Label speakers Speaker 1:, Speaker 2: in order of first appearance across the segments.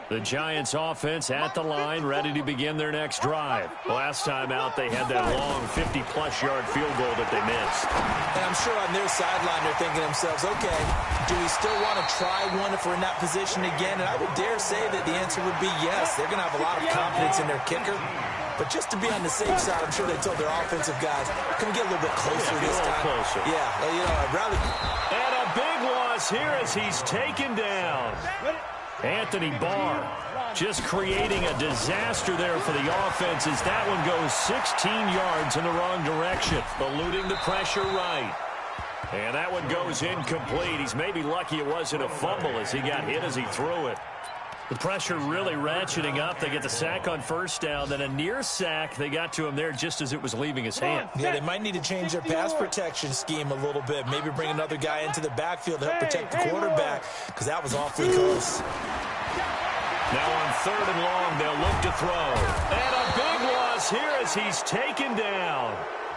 Speaker 1: The Giants offense at the line, ready to begin their next drive. Last time out, they had that long 50-plus yard field goal that they missed.
Speaker 2: And I'm sure on their sideline they're thinking to themselves, okay, do we still want to try one if we're in that position again? And I would dare say that the answer would be yes. They're going to have a lot of confidence in their kicker. But just to be on the safe side, I'm sure they told their offensive guys, can we get a little bit closer this time?
Speaker 1: Closer.
Speaker 2: Yeah, well, you know, I'd rather...
Speaker 1: And a big loss here as he's taken down. Anthony Barr just creating a disaster there for the offense as that one goes 16 yards in the wrong direction, eluding the pressure right. And that one goes incomplete. He's maybe lucky it wasn't a fumble as he got hit as he threw it. The pressure really ratcheting up. They get the sack on first down, then a near sack. They got to him there just as it was leaving his hand.
Speaker 2: Yeah, they might need to change their pass protection scheme a little bit. Maybe bring another guy into the backfield to help protect the quarterback, because that was awfully close.
Speaker 1: Now on 3rd and long, they'll look to throw. And a big loss here as he's taken down.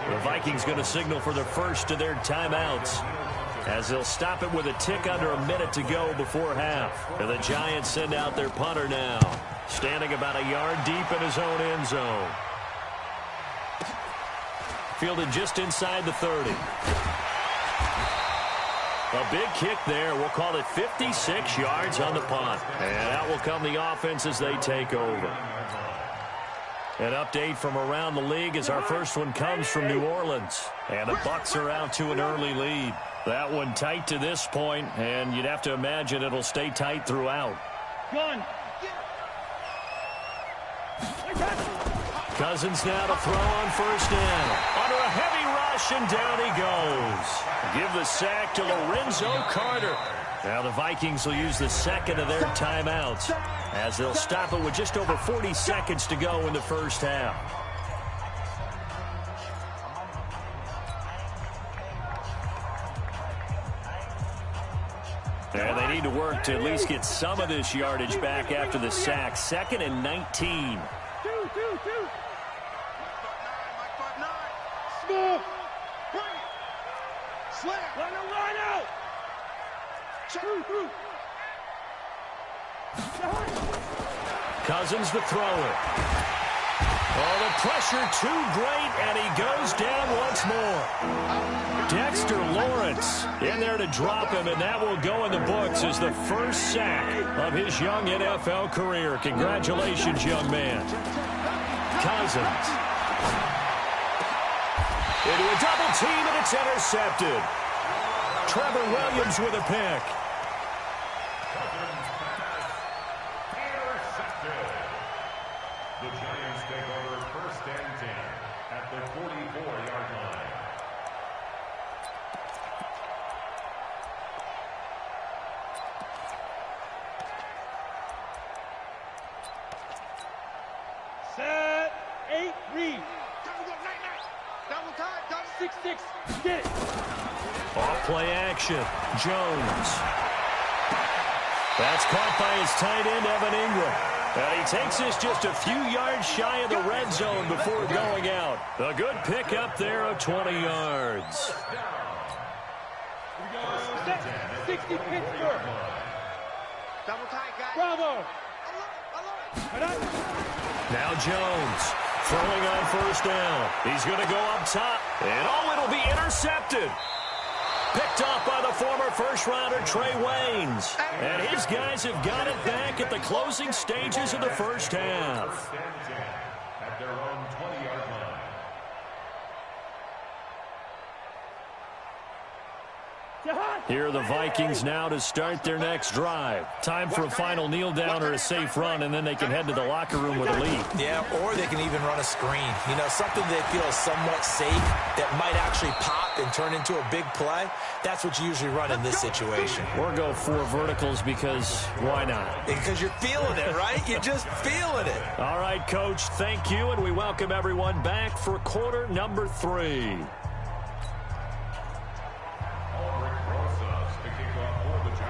Speaker 1: The Vikings going to signal for the first of their timeouts, as they'll stop it with a tick under a minute to go before half. And the Giants send out their punter now, standing about a yard deep in his own end zone. Fielded just inside the 30. A big kick there. We'll call it 56 yards on the punt. And out will come the offense as they take over. An update from around the league as our first one comes from New Orleans. And the Bucs are out to an early lead. That one tight to this point, and you'd have to imagine it'll stay tight throughout. Cousins now to throw on first down. Under a heavy rush, and down he goes. Give the sack to Lorenzo Carter. Now the Vikings will use the second of their timeouts, as they'll stop it with just over 40 seconds to go in the first half. And they need to work to at least get some of this yardage back after the sack. 2nd and 19. Cousins the thrower. Oh, the pressure too great, and he goes down once more. Dexter Lawrence in there to drop him, and that will go in the books as the first sack of his young NFL career. Congratulations, young man. Cousins. Into a double team, and it's intercepted. Trevor Williams with a pick.
Speaker 3: The Giants take over 1st and 10 at the 44-yard line.
Speaker 4: Set, 8, read. Double time, 6-6, get it.
Speaker 1: Off play action. Jones. That's caught by his tight end, Evan Ingram. And he takes this just a few yards shy of the red zone before going out. A good pick up there of 20 yards.
Speaker 4: 60 Pittsburgh. Double tight, guys. Bravo.
Speaker 1: Now Jones throwing on first down. He's going to go up top. And oh, it'll be intercepted. Picked off by the former first-rounder Trey Waynes. And his guys have got it back at the closing stages of the first half.
Speaker 3: At their own 20-yard line.
Speaker 1: Here are the Vikings now to start their next drive. Time for a final kneel down or a safe run, and then they can head to the locker room with a lead.
Speaker 2: Yeah, or they can even run a screen. You know, something they feel is somewhat safe that might actually pop and turn into a big play. That's what you usually run in this situation.
Speaker 1: Or go 4 verticals because why not?
Speaker 2: Because you're feeling it, right? You're just feeling it.
Speaker 1: All right, Coach, thank you, and we welcome everyone back for quarter number 3.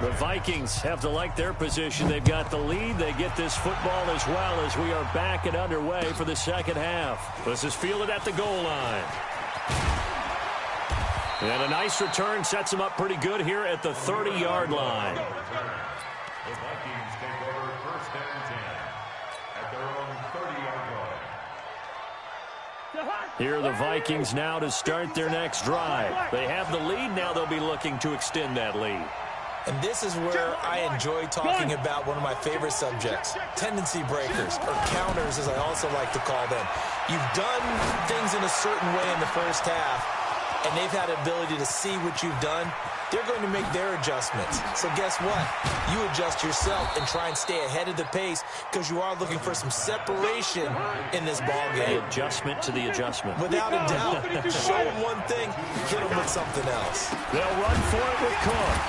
Speaker 1: The Vikings have to like their position. They've got the lead. They get this football as well as we are back and underway for the second half. This is fielded at the goal line. And a nice return sets him up pretty good here at the 30-yard line.
Speaker 3: The Vikings take over 1st and 10.
Speaker 1: Here are the Vikings now to start their next drive. They have the lead. Now they'll be looking to extend that lead.
Speaker 2: And this is where I enjoy talking about one of my favorite subjects, tendency breakers, or counters as I also like to call them. You've done things in a certain way in the first half, and they've had the ability to see what you've done. They're going to make their adjustments. So guess what? You adjust yourself and try and stay ahead of the pace because you are looking for some separation in this ball game.
Speaker 1: The adjustment to the adjustment.
Speaker 2: Without a doubt. Show them one thing, hit them with something else.
Speaker 1: They'll run for it with Cook.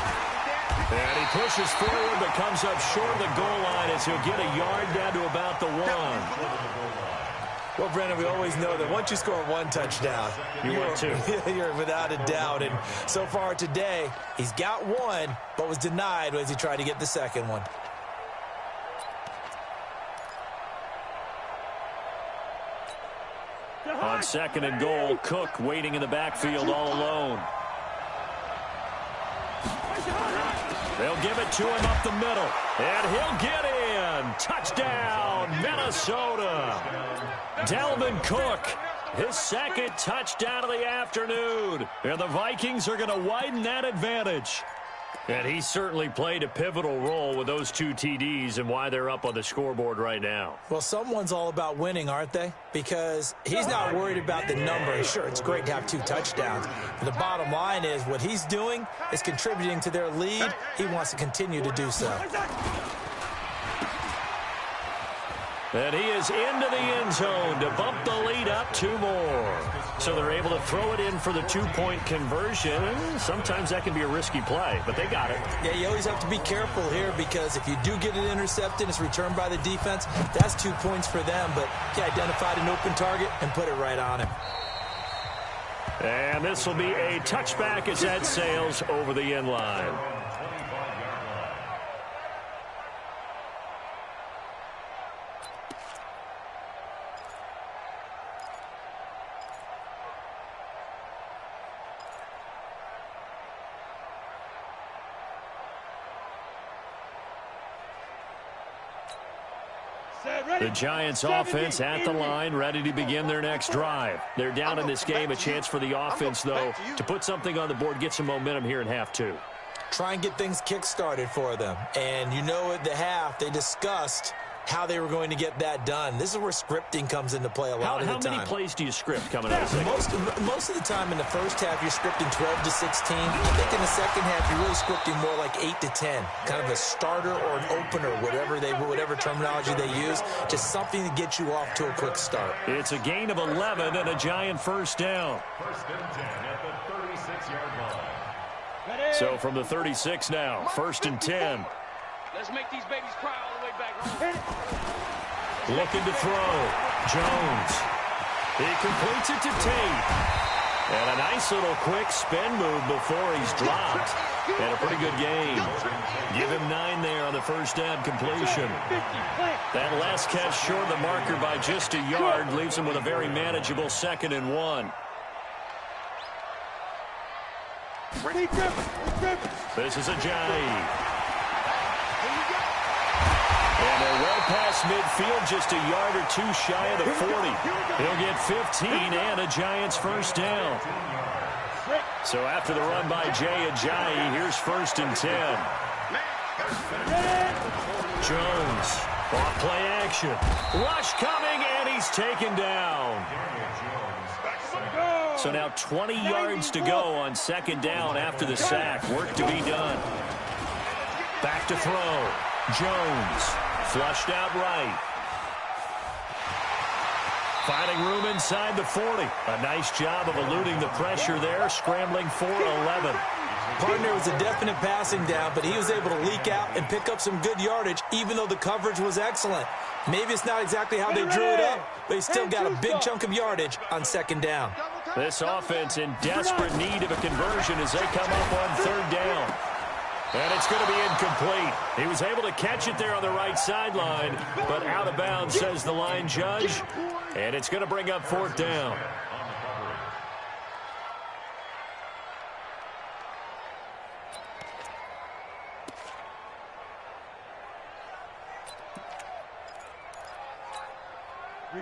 Speaker 1: And he pushes forward but comes up short of the goal line as he'll get a yard down to about the 1.
Speaker 2: Well, Brennan, we always know that once you score one touchdown, you're without a doubt. And so far today, he's got one, but was denied as he tried to get the second one.
Speaker 1: On 2nd and goal, Cook waiting in the backfield all alone. They'll give it to him up the middle, and he'll get in. Touchdown, Minnesota. Dalvin Cook, his second touchdown of the afternoon. And the Vikings are going to widen that advantage. And he certainly played a pivotal role with those 2 TDs and why they're up on the scoreboard right now.
Speaker 2: Well, someone's all about winning, aren't they? Because he's not worried about the number. Sure, it's great to have 2 touchdowns. But the bottom line is what he's doing is contributing to their lead. He wants to continue to do so.
Speaker 1: And he is into the end zone to bump the lead up 2 more. So they're able to throw it in for the 2-point conversion. Sometimes that can be a risky play, but they got it.
Speaker 2: Yeah, you always have to be careful here because if you do get it intercepted, it's returned by the defense, that's 2 points for them. But he identified an open target and put it right on him.
Speaker 1: And this will be a touchback as that sails over the end line. The Giants offense at the line, ready to begin their next drive. They're down in this game. A chance for the offense, though, to put something on the board, get some momentum here in half 2.
Speaker 2: Try and get things kick-started for them. And you know at the half, they discussed how they were going to get that done. This is where scripting comes into play a lot of the time.
Speaker 1: How many plays do you script coming out of the second?
Speaker 2: Most of the time in the first half, you're scripting 12 to 16. I think in the second half, you're really scripting more like 8 to 10. Kind of a starter or an opener, whatever terminology they use. Just something to get you off to a quick start.
Speaker 1: It's a gain of 11 and a Giant first down.
Speaker 3: 1st and 10 at the 36-yard line.
Speaker 1: So from the 36 now, 1st and 10.
Speaker 4: Let's make these babies cry all the way back home.
Speaker 1: Looking to throw. Jones. He completes it to Tate. And a nice little quick spin move before he's dropped. And a pretty good game. Give him 9 there on the first down completion. That last catch short of the marker by just a yard leaves him with a very manageable 2nd and 1. This is Ajayi. And they're well past midfield, just a yard or 2 shy of the 40. He'll get 15 and a Giants first down. So after the run by Jay Ajayi, here's 1st and 10. Jones, off play action. Rush coming, and he's taken down. So now 20 yards to go on 2nd down after the sack. Work to be done. Back to throw. Jones, flushed out right. Finding room inside the 40. A nice job of eluding the pressure there, scrambling for 11.
Speaker 2: Partner was a definite passing down, but he was able to leak out and pick up some good yardage, even though the coverage was excellent. Maybe it's not exactly how they drew it up, but he still got a big chunk of yardage on 2nd down.
Speaker 1: This offense in desperate need of a conversion as they come up on 3rd down. And it's going to be incomplete. He was able to catch it there on the right sideline, but out of bounds, says the line judge. And it's going to bring up 4th down.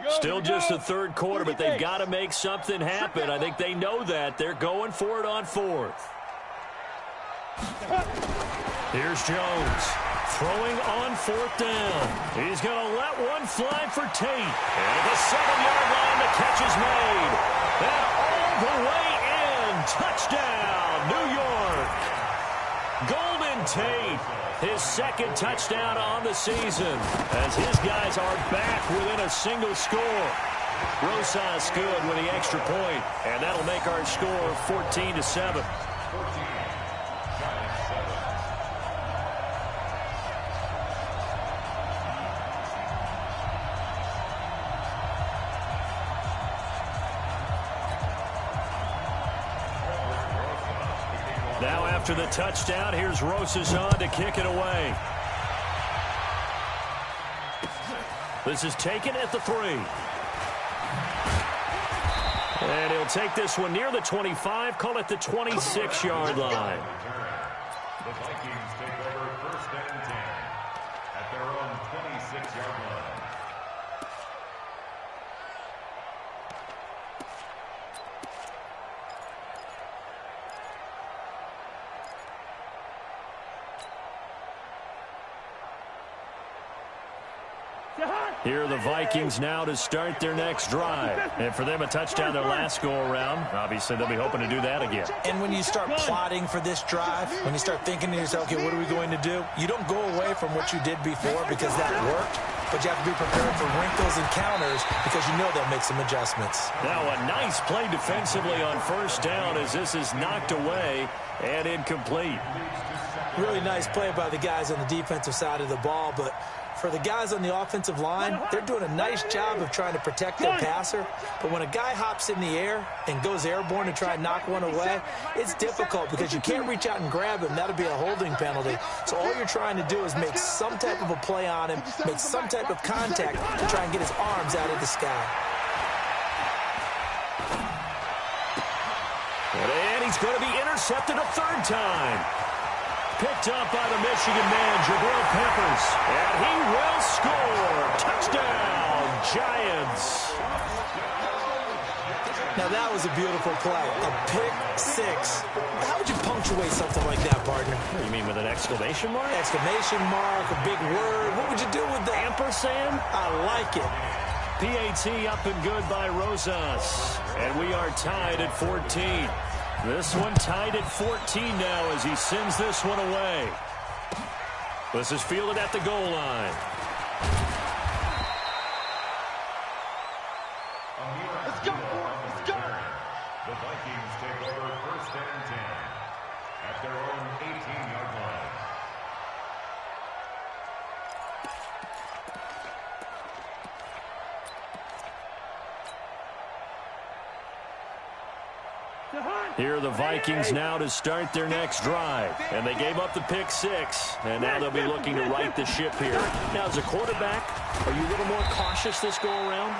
Speaker 1: Still just the third quarter, but they've got to make something happen. I think they know that. They're going for it on fourth. Here's Jones. Throwing on fourth down. He's going to let one fly for Tate. And at the 7-yard line, the catch is made. And all the way in. Touchdown, New York. Golden Tate, his second touchdown on the season, as his guys are back within a single score. Rosas good with the extra point, and that'll make our score 14-7. Now after the touchdown, here's Rosas on to kick it away. This is taken at the 3. And he'll take this one near the 25, call it the 26-yard line.
Speaker 3: The Vikings take over first and 10 at their own 26-yard line.
Speaker 1: Here are the Vikings now to start their next drive. And for them, a touchdown their last go-around. Obviously, they'll be hoping to do that again.
Speaker 2: And when you start plotting for this drive, when you start thinking to yourself, okay, what are we going to do? You don't go away from what you did before because that worked, but you have to be prepared for wrinkles and counters because you know they'll make some adjustments.
Speaker 1: Now a nice play defensively on first down as this is knocked away and incomplete.
Speaker 2: Really nice play by the guys on the defensive side of the ball, but for the guys on the offensive line, they're doing a nice job of trying to protect their passer. But when a guy hops in the air and goes airborne to try and knock one away, it's difficult because you can't reach out and grab him. That'll be a holding penalty. So all you're trying to do is make some type of a play on him, make some type of contact to try and get his arms out of the sky.
Speaker 1: And he's going to be intercepted a third time. Picked up by the Michigan man, Jabril Peppers. And he will score. Touchdown, Giants.
Speaker 2: Now that was a beautiful play. A pick six. How would you punctuate something like that, partner?
Speaker 1: You mean with an exclamation mark?
Speaker 2: Exclamation mark, a big word. What would you do with that?
Speaker 1: Ampersand?
Speaker 2: I like it.
Speaker 1: PAT up and good by Rosas. And we are tied at 14. This one tied at 14 now as he sends this one away. This is fielded at the goal line.
Speaker 4: Let's go. Let's go.
Speaker 3: The Vikings take over first and 10 at their own 18-yard line.
Speaker 1: Here are the Vikings now to start their next drive. And they gave up the pick six. And now they'll be looking to right the ship here. Now, as a quarterback, are you a little more cautious this go-around?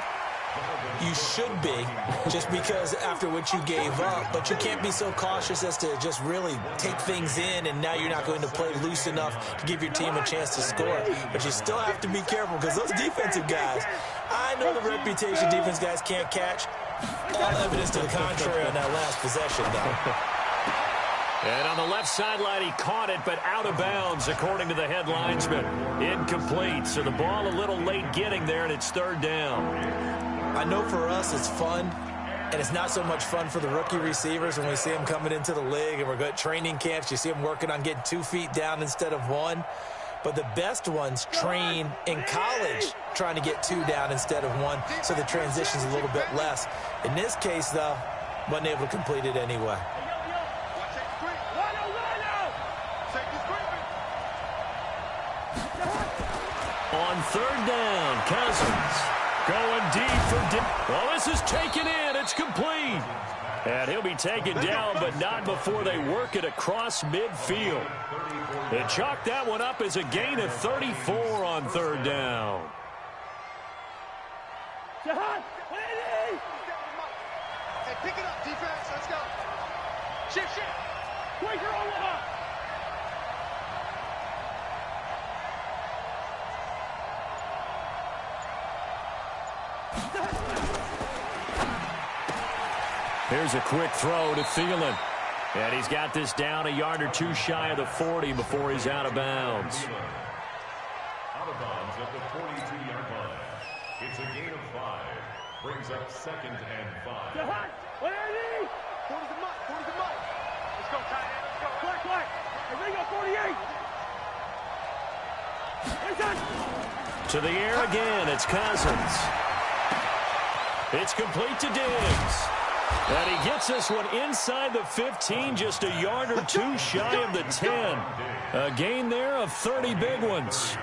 Speaker 2: You should be, just because after what you gave up. But you can't be so cautious as to just really take things in, and now you're not going to play loose enough to give your team a chance to score. But you still have to be careful because those defensive guys, I know the reputation defense guys can't catch. All evidence to the contrary on that last possession, though.
Speaker 1: And on the left sideline, he caught it, but out of bounds, according to the head linesman. Incomplete, so the ball a little late getting there, and it's third down.
Speaker 2: I know for us it's fun, and it's not so much fun for the rookie receivers when we see them coming into the league, and we're going to training camps. You see them working on getting 2 feet down instead of 1. But the best ones train in college trying to get 2 down instead of 1, so the transition's a little bit less. In this case, though, wasn't able to complete it anyway.
Speaker 1: On third down, Cousins going deep for well, this is taken in. It's complete. And he'll be taken down, but not before they work it across midfield. They chalked that one up as a gain of 34 on third down.
Speaker 4: Hey, pick it up, defense. Let's go. Shift. Wake your own up.
Speaker 1: Here's a quick throw to Thielen. And he's got this down a yard or two shy of the 40 before he's out of bounds.
Speaker 3: Out of bounds at the 42-yard line. It's a gain of 5. Brings up 2nd and 5.
Speaker 4: What are they? 40 the mud. Let's go, tight end. Let's go. Quick. They got 48.
Speaker 1: To the air again, it's Cousins. It's complete to Diggs. And he gets this one inside the 15, just a yard or two shy of the 10. A gain there of 30 big ones.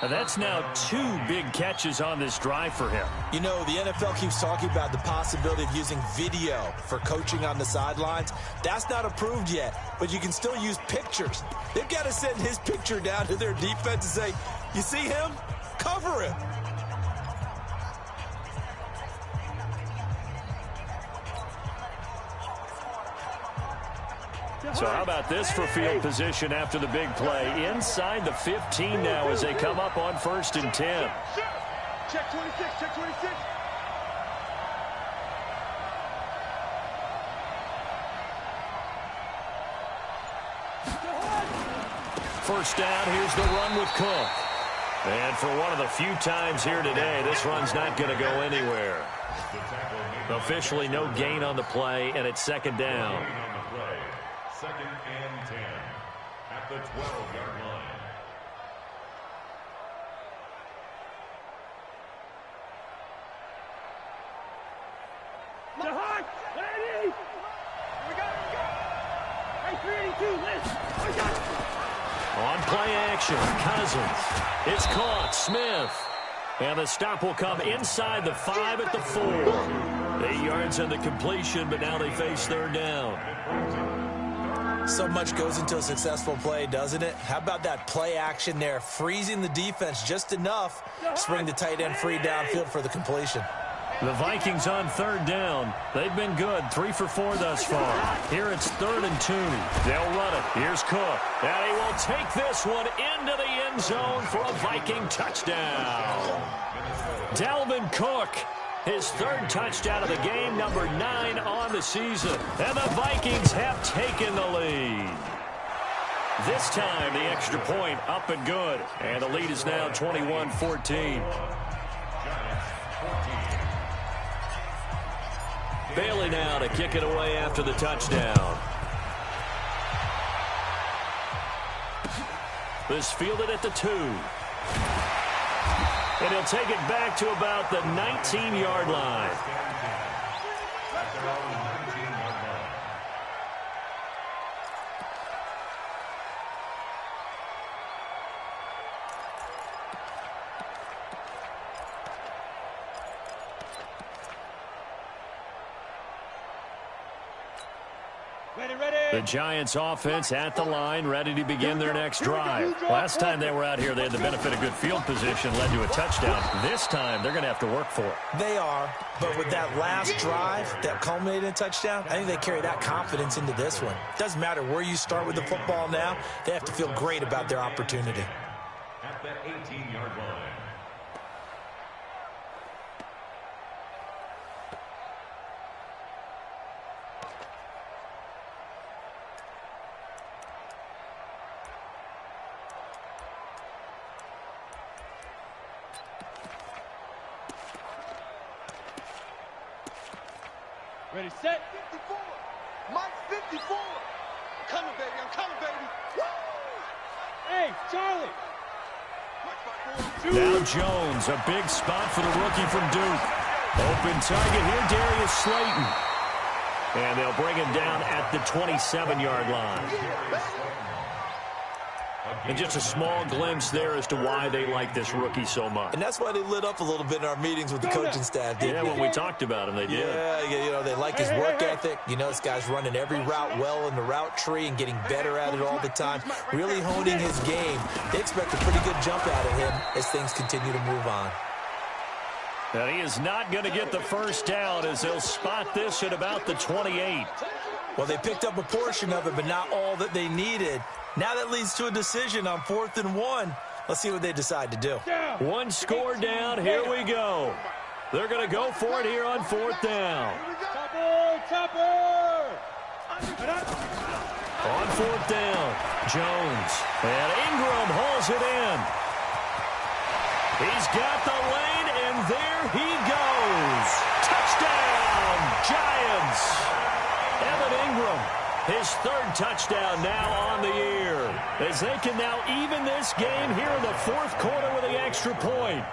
Speaker 1: And that's now 2 big catches on this drive for him.
Speaker 2: You know, the NFL keeps talking about the possibility of using video for coaching on the sidelines. That's not approved yet, but you can still use pictures. They've got to send his picture down to their defense and say, you see him? Cover him.
Speaker 1: So how about this for field position after the big play? Inside the 15 now as they come up on 1st and 10.
Speaker 4: Check 26.
Speaker 1: First down, here's the run with Cook. And for one of the few times here today, this run's not going to go anywhere. Officially no gain on the play, and it's 2nd down.
Speaker 3: 2nd and 10 at the 12-yard line.
Speaker 1: On play action, Cousins. It's caught, Smith. And the stop will come inside the 5 at the 4. 8 yards on the completion, but now they face 3rd down.
Speaker 2: So much goes into a successful play, doesn't it? How about that play action there, freezing the defense just enough to bring the tight end free downfield for the completion.
Speaker 1: The Vikings on 3rd down. They've been good, 3 for 4 thus far. Here it's 3rd and 2. They'll run it. Here's Cook. And he will take this one into the end zone for a Viking touchdown. Dalvin Cook, his 3rd touchdown of the game, number 9 on the season. And the Vikings have taken the lead. This time, the extra point up and good. And the lead is now 21-14. Bailey now to kick it away after the touchdown. This fielded at the 2. And he'll take it back to about the 19-yard line. The Giants offense at the line, ready to begin their next drive. Last time they were out here, they had the benefit of good field position, led to a touchdown. This time, they're going to have to work for it.
Speaker 2: They are, but with that last drive that culminated in a touchdown, I think they carry that confidence into this one. Doesn't matter where you start with the football now, they have to feel great about their opportunity.
Speaker 3: At the 18-yard line.
Speaker 4: Ready, set. 54. Mike 54. I'm coming, baby. Woo! Hey, Charlie.
Speaker 1: Now Jones, a big spot for the rookie from Duke. Open target here, Darius Slayton. And they'll bring him down at the 27-yard line. And just a small glimpse there as to why they like this rookie so much.
Speaker 2: And that's why they lit up a little bit in our meetings with the coaching staff.
Speaker 1: Yeah, when we talked about him, they did.
Speaker 2: Yeah, you know, they like his work ethic. You know, this guy's running every route well in the route tree and getting better at it all the time, really honing his game. They expect a pretty good jump out of him as things continue to move on.
Speaker 1: And he is not going to get the first down as they'll spot this at about the 28.
Speaker 2: Well, they picked up a portion of it, but not all that they needed. Now that leads to a decision on 4th and 1. Let's see what they decide to do.
Speaker 1: One score down. Here we go. They're going to go for it here on 4th down. On 4th down, Jones. And Ingram hauls it in. He's got the lane, and there he goes. Touchdown, Giants. Evan Ingram, his 3rd touchdown now on the year, as they can now even this game here in the 4th quarter with the extra point.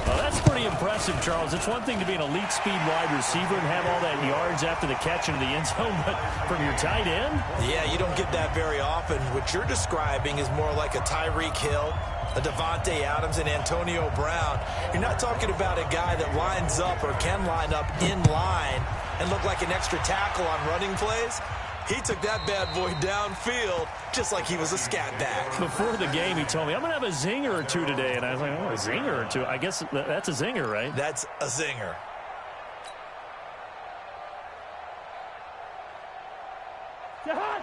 Speaker 1: Well, that's pretty impressive, Charles. It's one thing to be an elite speed wide receiver and have all that yards after the catch into the end zone, but from your tight end?
Speaker 2: Yeah, you don't get that very often. What you're describing is more like a Tyreek Hill, a Devontae Adams, and Antonio Brown. You're not talking about a guy that lines up or can line up in line and look like an extra tackle on running plays. He took that bad boy downfield just like he was a scat back.
Speaker 1: Before the game, he told me, I'm going to have a zinger or two today. And I was like, oh, a zinger or two? I guess that's a zinger, right?
Speaker 2: That's a zinger.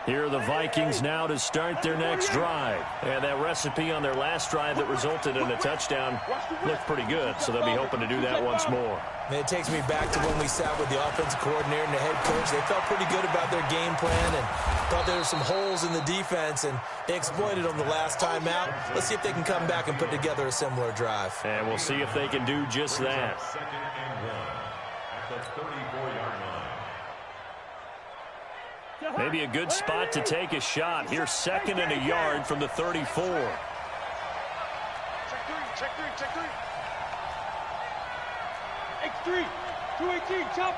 Speaker 1: Here are the Vikings now to start their next drive. And that recipe on their last drive that resulted in a touchdown looked pretty good, so they'll be hoping to do that once more.
Speaker 2: Man, it takes me back to when we sat with the offensive coordinator and the head coach. They felt pretty good about their game plan and thought there were some holes in the defense, and they exploited them the last time out. Let's see if they can come back and put together a similar drive.
Speaker 1: And we'll see if they can do just that.
Speaker 3: 2nd and 1 at the 34-yard line.
Speaker 1: Maybe a good spot to take a shot. Here's 2nd and a yard from the 34.
Speaker 4: Check three. X3, 218, chop.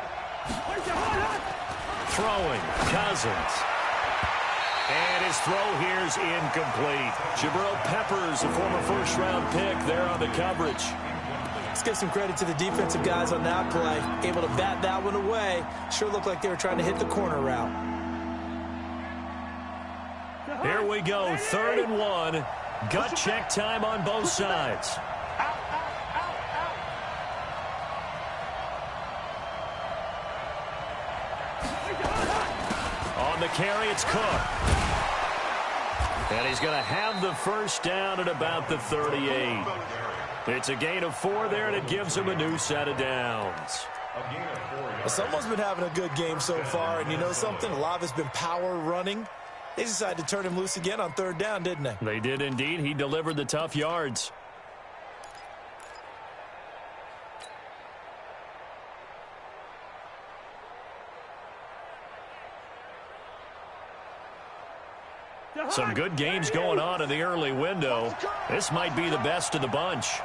Speaker 1: Throwing, Cousins. And his throw here's incomplete. Jabril Peppers, a former first-round pick, there on the coverage.
Speaker 2: Let's give some credit to the defensive guys on that play. Able to bat that one away. Sure looked like they were trying to hit the corner route.
Speaker 1: Here we go, 3rd and 1. Gut check time on both sides. On the carry, it's Cook. And he's going to have the first down at about the 38. It's a gain of 4 there, and it gives him a new set of downs.
Speaker 2: Well, someone's been having a good game so far, and you know something? A lot of it's been power running. They decided to turn him loose again on 3rd down, didn't they?
Speaker 1: They did indeed. He delivered the tough yards. Some good games going on in the early window. This might be the best of the bunch.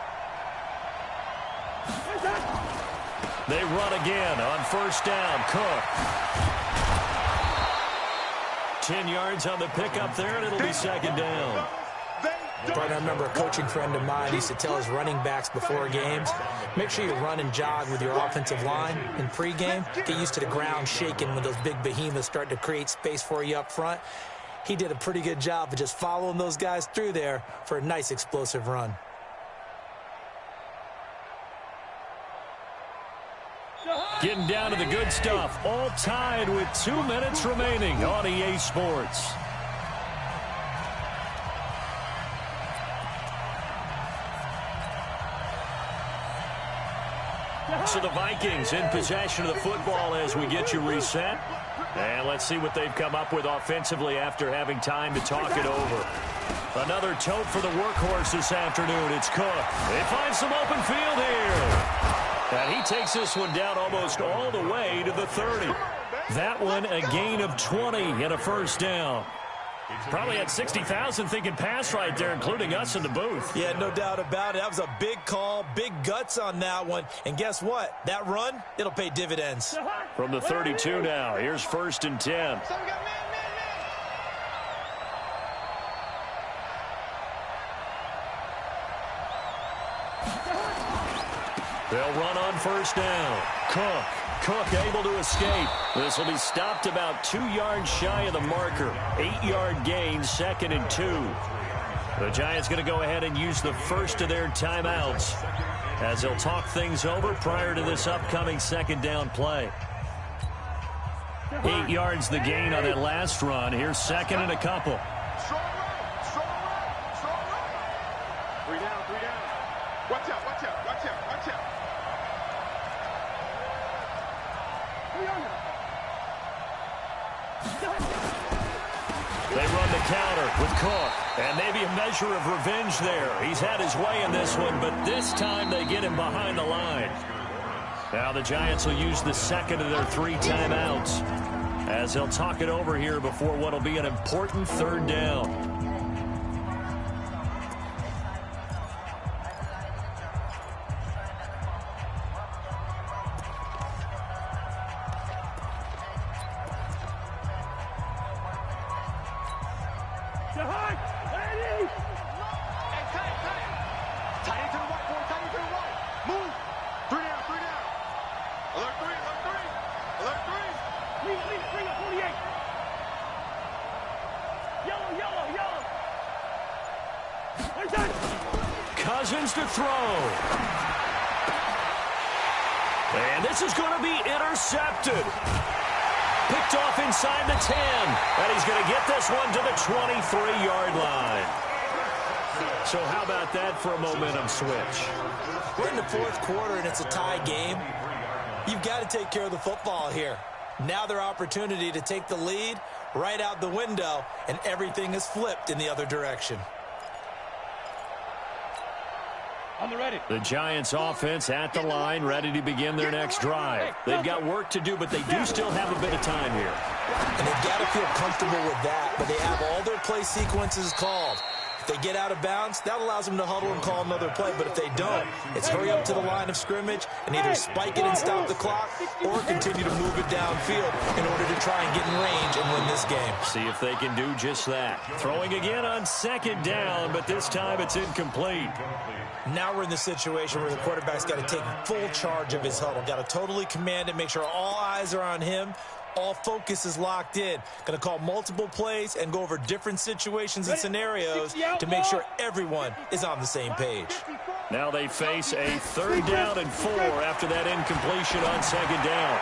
Speaker 1: They run again on 1st down. Cook. 10 yards on the pickup there, and it'll be 2nd down.
Speaker 2: Brian, I remember a coaching friend of mine used to tell his running backs before games, make sure you run and jog with your offensive line in pregame. Get used to the ground shaking when those big behemoths start to create space for you up front. He did a pretty good job of just following those guys through there for a nice explosive run.
Speaker 1: Getting down to the good stuff. All tied with 2 minutes remaining on EA Sports. So the Vikings in possession of the football as we get you reset. And let's see what they've come up with offensively after having time to talk it over. Another tote for the workhorse this afternoon. It's Cook. They find some open field here. And he takes this one down almost all the way to the 30. That one a gain of 20 and a first down. Probably had 60,000 thinking pass right there, including us in the booth.
Speaker 2: Yeah, no doubt about it. That was a big call, big guts on that one. And guess what? That run, it'll pay dividends.
Speaker 1: From the 32 now, here's 1st and 10. They'll run on 1st down. Cook able to escape. This will be stopped about 2 yards shy of the marker. 8-yard gain, 2nd and 2. The Giants going to go ahead and use the first of their timeouts as they'll talk things over prior to this upcoming 2nd down play. 8 yards the gain on that last run. Here's 2nd and a couple.
Speaker 4: 3 down. Watch out.
Speaker 1: counter with Cook. And maybe a measure of revenge there. He's had his way in this one, but this time they get him behind the line. Now the Giants will use the second of their 3 timeouts as they'll talk it over here before what will be an important 3rd down. Cousins to throw. And this is going to be intercepted. Picked off inside the 10. And he's going to get this one to the 23-yard line. So how about that for a momentum switch?
Speaker 2: We're in the 4th quarter, and it's a tie game. You've got to take care of the football here. Now their opportunity to take the lead right out the window, and everything is flipped in the other direction.
Speaker 1: The Giants offense at the line, ready to begin their next drive. They've got work to do, but they do still have a bit of time here.
Speaker 2: And they've got to feel comfortable with that, but they have all their play sequences called. If they get out of bounds, that allows them to huddle and call another play. But if they don't, it's hurry up to the line of scrimmage and either spike it and stop the clock or continue to move it downfield in order to try and get in range and win this game.
Speaker 1: See if they can do just that. Throwing again on 2nd down, but this time it's incomplete.
Speaker 2: Now we're in the situation where the quarterback's got to take full charge of his huddle. Got to totally command it, make sure all eyes are on him. All focus is locked in. Going to call multiple plays and go over different situations and scenarios to make sure everyone is on the same page.
Speaker 1: Now they face a 3rd down and 4 after that incompletion on 2nd down.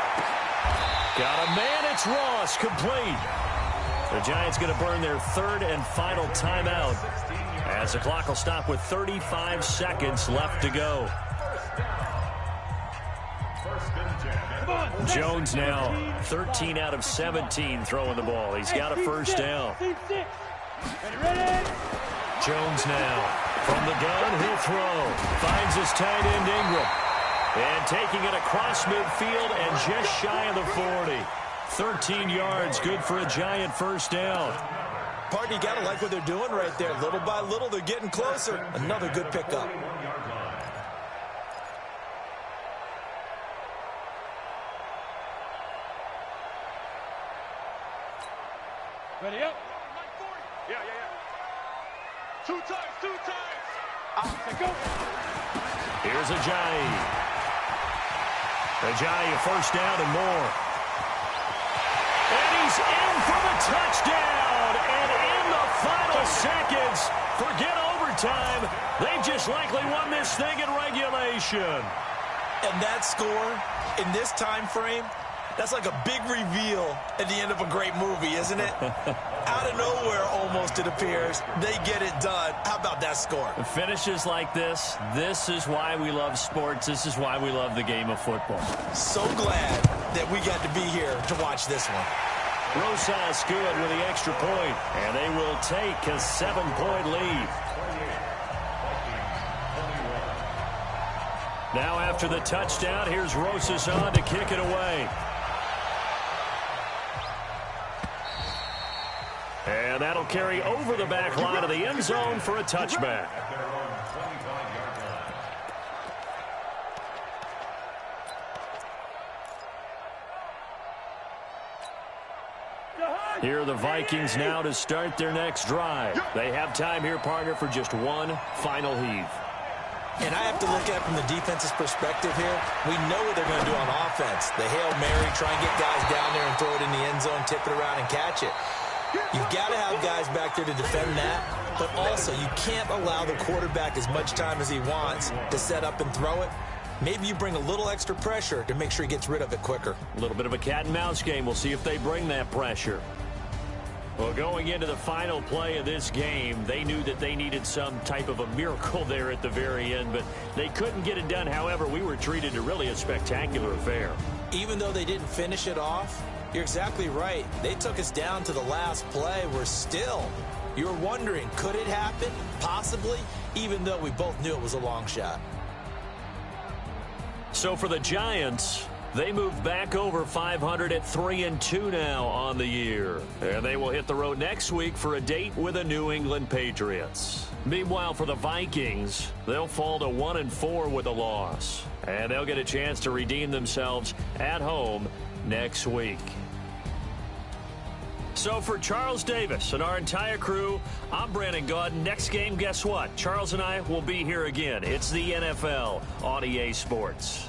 Speaker 1: Got a man, it's Ross, complete. The Giants going to burn their 3rd and final timeout as the clock will stop with 35 seconds left to go. Jones now 13 out of 17 throwing the ball. He's got a 1st down. Jones now from the gun, he'll throw. Finds his tight end Ingram. And taking it across midfield and just shy of the 40. 13 yards, good for a Giant 1st down.
Speaker 2: Partner, you got to like what they're doing right there. Little by little, they're getting closer. Another good pickup.
Speaker 4: Ready up? Yeah. 2 times. Go.
Speaker 1: Here's Ajayi. Ajayi, a 1st down and more. And he's in for the touchdown. And in the final seconds, forget overtime. They've just likely won this thing in regulation.
Speaker 2: And that score in this time frame, that's like a big reveal at the end of a great movie, isn't it? Out of nowhere, almost, it appears. They get it done. How about that score?
Speaker 1: Finishes like this is why we love sports. This is why we love the game of football.
Speaker 2: So glad that we got to be here to watch this one.
Speaker 1: Rosas good with the extra point, and they will take a 7-point lead. Now after the touchdown, here's Rosas on to kick it away. And that'll carry over the back line of the end zone for a touchback. Here are the Vikings now to start their next drive. They have time here, partner, for just one final heave.
Speaker 2: And I have to look at it from the defense's perspective here. We know what they're going to do on offense. The Hail Mary, try and get guys down there and throw it in the end zone, tip it around and catch it. You've got to have guys back there to defend that, but also you can't allow the quarterback as much time as he wants to set up and throw it. Maybe you bring a little extra pressure to make sure he gets rid of it quicker.
Speaker 1: A little bit of a cat and mouse game. We'll see if they bring that pressure. Well, going into the final play of this game, they knew that they needed some type of a miracle there at the very end, but they couldn't get it done. However, we were treated to really a spectacular affair.
Speaker 2: Even though they didn't finish it off, You're exactly right. They took us down to the last play. You're wondering, could it happen? Possibly, even though we both knew it was a long shot.
Speaker 1: So for the Giants, they move back over 500 at 3-2 now on the year. And they will hit the road next week for a date with the New England Patriots. Meanwhile, for the Vikings, they'll fall to 1-4 with a loss. And they'll get a chance to redeem themselves at home next week. So for Charles Davis and our entire crew, I'm Brandon Gaudin. Next game, guess what? Charles and I will be here again. It's the NFL on EA Sports.